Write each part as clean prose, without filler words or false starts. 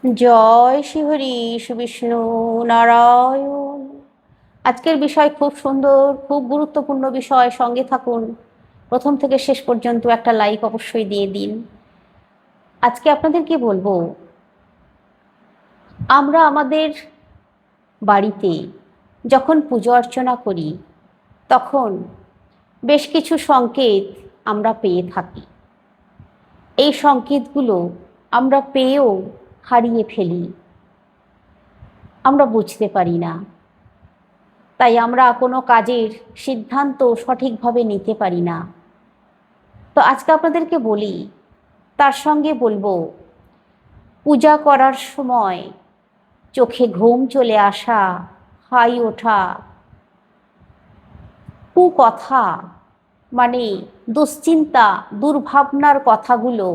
জয় শ্রীহরি বিষ্ণু নারায়ণ। আজকের বিষয় খুব সুন্দর, খুব গুরুত্বপূর্ণ বিষয়। সঙ্গে থাকুন, প্রথম থেকে শেষ পর্যন্ত একটা লাইক অবশ্যই দিয়ে দিন। আজকে আপনাদেরকে বলবো, আমরা আমাদের বাড়িতে যখন পুজো অর্চনা করি তখন বেশ কিছু সংকেত আমরা পেয়ে থাকি। এই সংকেতগুলো আমরা পেয়েও হারিয়ে ফেলি, আমরা বুঝতে পারি না। তাই আমরা কোনো কাজের সিদ্ধান্ত সঠিকভাবে নিতে পারি না। তো আজকে আপনাদেরকে বলি, তার সঙ্গে বলবো, পূজা করার সময় চোখে ঘুম চলে আসা, হাই ওঠা, কুকথা মানে দুশ্চিন্তা, দুর্ভাবনার কথাগুলো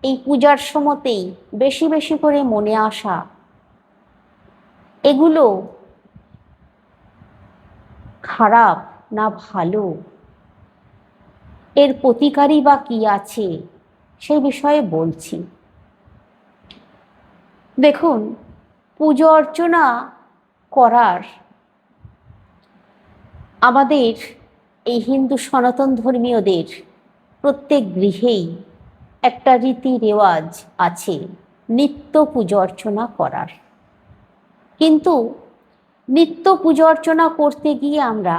এই পূজার সময়তেই বেশি বেশি করে মনে আসা, এগুলো খারাপ না ভালো, এর প্রতিকারই বা কি আছে, সেই বিষয়ে বলছি। দেখুন, পুজো অর্চনা করার আমাদের এই হিন্দু সনাতন ধর্মীয়দের প্রত্যেক গৃহেই একটা রীতি রেওয়াজ আছে নিত্য পুজো অর্চনা করার। কিন্তু নিত্য পুজো অর্চনা করতে গিয়ে আমরা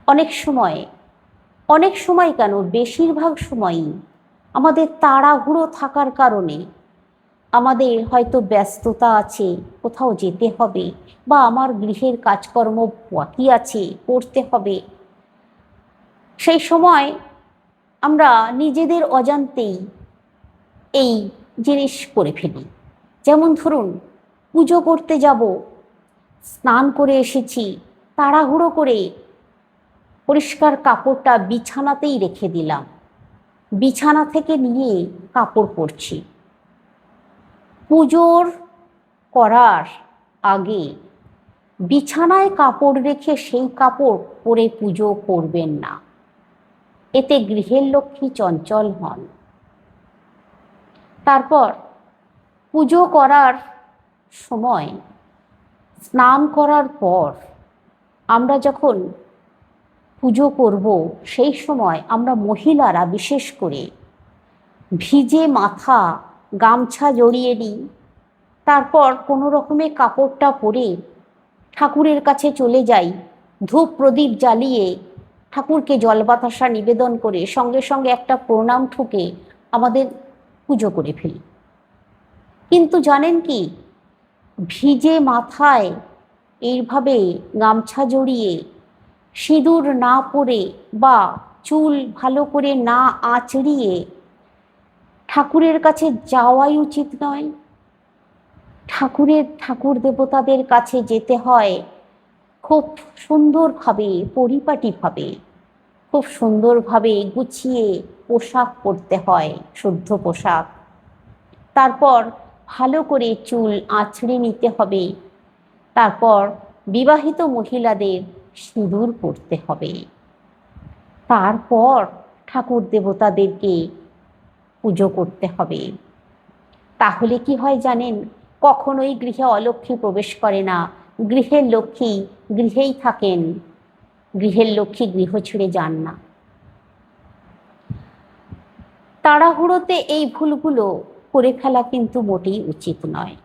অনেক সময় কেন, বেশিরভাগ সময়ই আমাদের তাড়াহুড়ো থাকার কারণে, আমাদের হয়তো ব্যস্ততা আছে, কোথাও যেতে হবে, বা আমার গৃহের কাজকর্ম বাকি আছে, করতে হবে, সেই সময় আমরা নিজেদের অজান্তেই এই জিনিস করে ফেলি। যেমন ধরুন, পুজো করতে যাব, স্নান করে এসেছি, তাড়াহুড়ো করে পরিষ্কার কাপড়টা বিছানাতেই রেখে দিলাম, বিছানা থেকে নিয়ে কাপড় পরছি। পুজোর করার আগে বিছানায় কাপড় রেখে সেই কাপড় পরে পুজো করবেন না, এতে গৃহের লক্ষ্মী চঞ্চল হন। তারপর পুজো করার সময়, স্নান করার পর আমরা যখন পুজো করব, সেই সময় আমরা মহিলারা বিশেষ করে ভিজে মাথা গামছা জড়িয়ে নিই। তারপর কোনো রকমে কাপড়টা পরে ঠাকুরের কাছে চলে যাই, ধূপ প্রদীপ জ্বালিয়ে ঠাকুরকে জল বাতাসা নিবেদন করে সঙ্গে সঙ্গে একটা প্রণাম ঠুকে আমাদের পুজো করে ফেলি। কিন্তু জানেন কি, ভিজে মাথায় এইভাবে গামছা জড়িয়ে, সিঁদুর না পরে বা চুল ভালো করে না আঁচড়িয়ে ঠাকুরের কাছে যাওয়াই উচিত নয়। ঠাকুর দেবতাদের কাছে যেতে হয় খুব সুন্দরভাবে, পরিপাটিভাবে, খুব সুন্দরভাবে গুছিয়ে পোশাক পরতে হয়, শুদ্ধ পোশাক। তারপর ভালো করে চুল আঁচড়ে নিতে হবে। তারপর বিবাহিত মহিলাদের সিঁদুর পরতে হবে। তারপর ঠাকুর দেবতাদেরকে পুজো করতে হবে। তাহলে কি হয় জানেন, কখনোই গৃহে অলক্ষ্মী প্রবেশ করে না। গৃহের লক্ষ্মী গৃহেই থাকেন, গৃহের লক্ষ্মী গৃহ ছেড়ে যান না। তাড়াহুড়োতে এই ভুলগুলো করে ফেলা কিন্তু মোটেই উচিত নয়।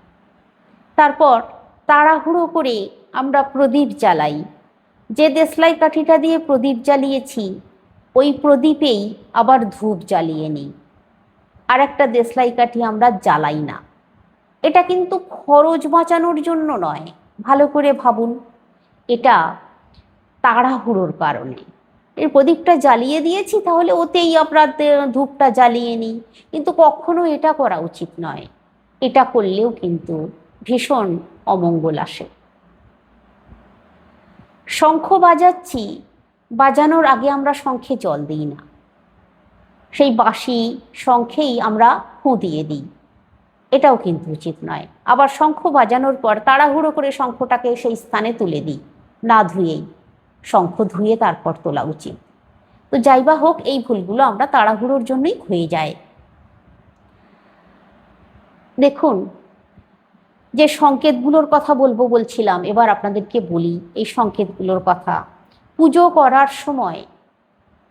তারপর তাড়াহুড়ো করে আমরা প্রদীপ জ্বালাই। যে দেশলাই কাঠিটা দিয়ে প্রদীপ জ্বালিয়েছি, ওই প্রদীপেই আবার ধূপ জ্বালিয়ে নিই। আর একটা দেশলাই কাঠি আমরা জ্বালাই না। এটা কিন্তু খরচ বাঁচানোর জন্য নয়, ভালো করে ভাবুন, এটা তাড়াহুড়োর কারণে। এই প্রদীপটা জ্বালিয়ে দিয়েছি, তাহলে ওতেই আমরা ধূপটা জ্বালিয়ে নিই। কিন্তু কখনো এটা করা উচিত নয়। এটা করলেও কিন্তু ভীষণ অমঙ্গল আসে। শঙ্খ বাজাচ্ছি, বাজানোর আগে আমরা শঙ্খে জল দিই না, সেই বাঁশি শঙ্খেই আমরা ফুঁ দিয়ে দিই। এটাও কিন্তু উচিত নয়। আবার শঙ্খ বাজানোর পর তাড়াহুড়ো করে শঙ্খটাকে সেই স্থানে তুলে দিই, না ধুয়েই। শঙ্খ ধুয়ে তারপর তোলা উচিত। তো যাই বা হোক, এই ভুলগুলো আমরা তাড়াহুড়োর জন্যই হয়ে যায়। দেখুন, যে সংকেতগুলোর কথা বলছিলাম, এবার আপনাদেরকে বলি এই সংকেতগুলোর কথা। পুজো করার সময়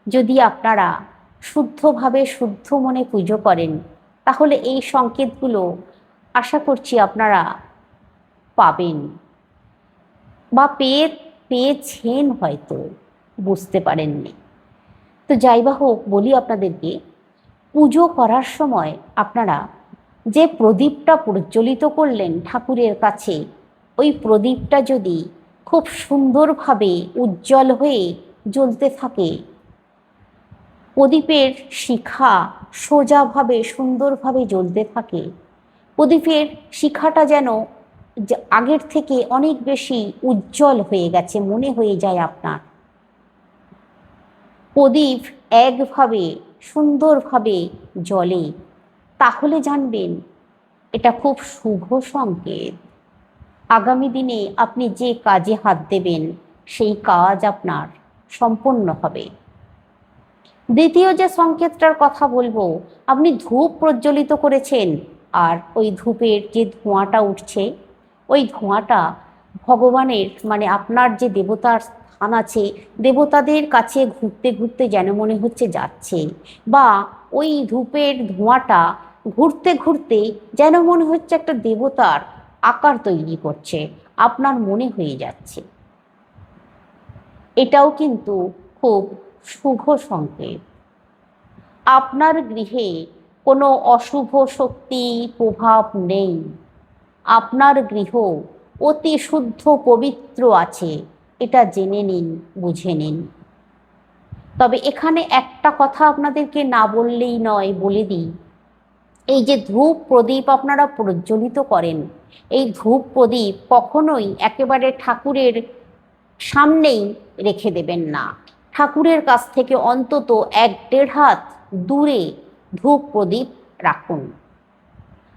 যদি আপনারা শুদ্ধভাবে শুদ্ধ মনে পুজো করেন, তাহলে এই সংকেতগুলো আশা করছি আপনারা পাবেন বা পেয়েছেন, হয়তো বুঝতে পারেননি। তো যাই বা হোক, বলি আপনাদেরকে, পুজো করার সময় আপনারা যে প্রদীপটা প্রজ্বলিত করলেন ঠাকুরের কাছে, ওই প্রদীপটা যদি খুব সুন্দরভাবে উজ্জ্বল হয়ে জ্বলতে থাকে, প্রদীপের শিখা সোজাভাবে সুন্দরভাবে জ্বলতে থাকে, প্রদীপের শিখাটা যেন আগের থেকে অনেক বেশি উজ্জ্বল হয়ে গেছে মনে হয়ে যায় আপনার, প্রদীপ একভাবে সুন্দরভাবে জ্বলে, তাহলে জানবেন এটা খুব শুভ সংকেত। আগামী দিনে আপনি যে কাজে হাত দেবেন সেই কাজ আপনার সম্পন্ন হবে। দ্বিতীয় যে সংকেতটার কথা বলবো, আপনি ধূপ প্রজ্বলিত করেছেন, আর ওই ধূপের যে ধোঁয়াটা উঠছে, ওই ধোঁয়াটা ভগবানের মানে আপনার যে দেবতার স্থান আছে, দেবতাদের কাছে ঘুরতে ঘুরতে যেন মনে হচ্ছে যাচ্ছে, বা ওই ধূপের ধোঁয়াটা ঘুরতে ঘুরতে যেন মনে হচ্ছে একটা দেবতার আকার তৈরি করছে, আপনার মনে হয়ে যাচ্ছে। এটাও কিন্তু খুব শুভ সংকেত। আপনার গৃহে কোনো অশুভ শক্তি প্রভাব নেই, আপনার গৃহ অতি শুদ্ধ পবিত্র আছে, এটা জেনে নিন, বুঝে নিন। তবে এখানে একটা কথা আপনাদেরকে না বললেই নয়, বলে দিই, এই যে ধূপ প্রদীপ আপনারা প্রজ্বলিত করেন, এই ধূপ প্রদীপ কখনোই একেবারে ঠাকুরের সামনেই রেখে দেবেন না। ঠাকুরের কাছ থেকে অন্তত 1-1.5 হাত দূরে ধূপ প্রদীপ রাখুন।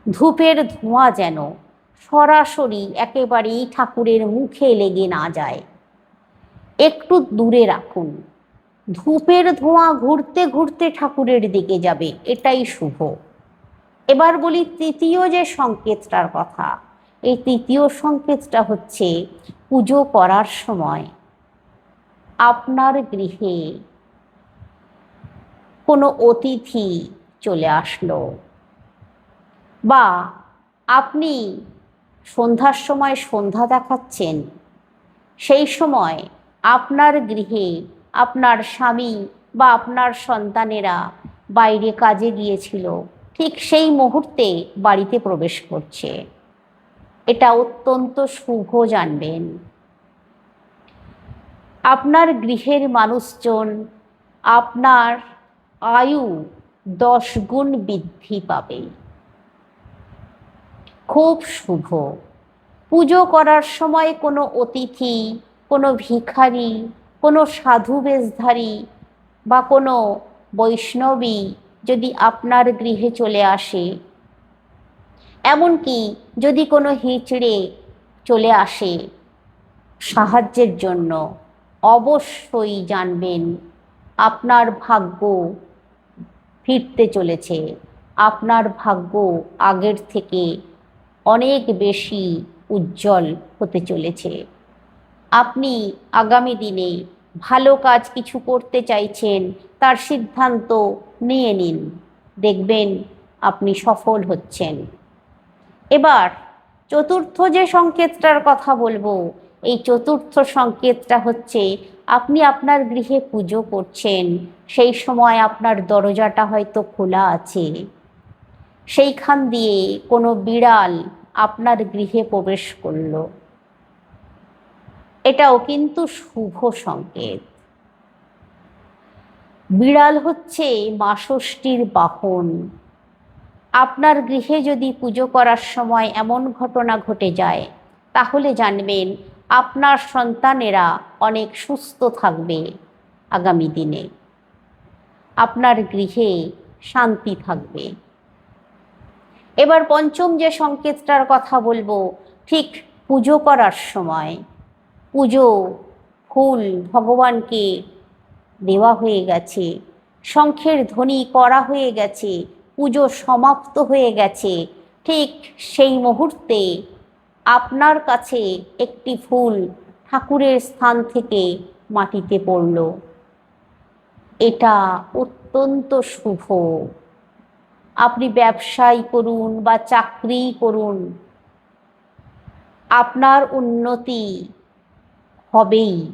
ধূপের ধোঁয়া যেন সরাসরি একেবারেই ঠাকুরের মুখে লেগে না যায়, একটু দূরে রাখুন। ধূপের ধোঁয়া ঘুরতে ঘুরতে ঠাকুরের দিকে যাবে, এটাই শুভ। এবার বলি তৃতীয় যে সংকেতটার কথা। এই তৃতীয় সংকেতটা হচ্ছে, পুজো করার সময় আপনার গৃহে কোনো অতিথি চলে আসলো, বা আপনি সন্ধ্যার সময় সন্ধ্যা দেখাচ্ছেন, সেই সময় আপনার গৃহে আপনার স্বামী বা আপনার সন্তানেরা বাইরে কাজে গিয়েছিল, ঠিক সেই মুহূর্তে বাড়িতে প্রবেশ করছে, এটা অত্যন্ত শুভ জানবেন। আপনার গৃহের মানুষজন আপনার আয়ু 10 গুণ বৃদ্ধি পাবে, খুব শুভ। পুজো করার সময় কোনো অতিথি, কোনো ভিখারি, কোনো সাধু বেশধারী বা কোনো বৈষ্ণবী যদি আপনার গৃহে চলে আসে, এমনকি যদি কোনো হিজড়ে চলে আসে সাহায্যের জন্য, অবশ্যই জানবেন আপনার ভাগ্য ফিরতে চলেছে, আপনার ভাগ্য আগের থেকে অনেক বেশি উজ্জ্বল হতে চলেছে। আপনি আগামী দিনে ভালো কাজ কিছু করতে চাইছেন, তার সিদ্ধান্ত নিয়ে নিন, দেখবেন আপনি সফল হচ্ছেন। এবার চতুর্থ যে সংকেতটার কথা বলবো, এই চতুর্থ সংকেতটা হচ্ছে, আপনি আপনার গৃহে পুজো করছেন, সেই সময় আপনার দরজাটা হয়তো খোলা আছে, সেইখান দিয়ে কোনো বিড়াল আপনার গৃহে প্রবেশ করলো, এটাও কিন্তু শুভ সংকেত। বিড়াল হচ্ছে মা ষষ্ঠীর বাহন। আপনার গৃহে যদি পুজো করার সময় এমন ঘটনা ঘটে যায়, তাহলে জানবেন আপনার সন্তানেরা অনেক সুস্থ থাকবে আগামী দিনে, আপনার গৃহে শান্তি থাকবে। এবার পঞ্চম যে সংকেতটার কথা বলবো, ঠিক পুজো করার সময়, পুজো ফুল ভগবানকে দেওয়া হয়ে গেছে, শঙ্খের ধ্বনি করা হয়ে গেছে, পুজো সমাপ্ত হয়ে গেছে, ঠিক সেই মুহূর্তে আপনার কাছে একটি ফুল ঠাকুরের স্থান থেকে মাটিতে পড়ল। এটা অত্যন্ত শুভ। আপনি ব্যবসাই করুন বা চাকরি করুন, আপনার উন্নতি হবেই।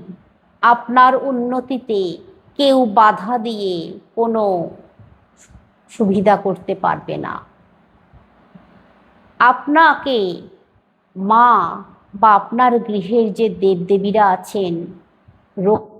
আপনার উন্নতিতে কেউ বাধা দিয়ে কোনো সুবিধা করতে পারবে না। আপনাকে মা বা আপনার গৃহের যে দেবদেবীরা আছেন রক্ষা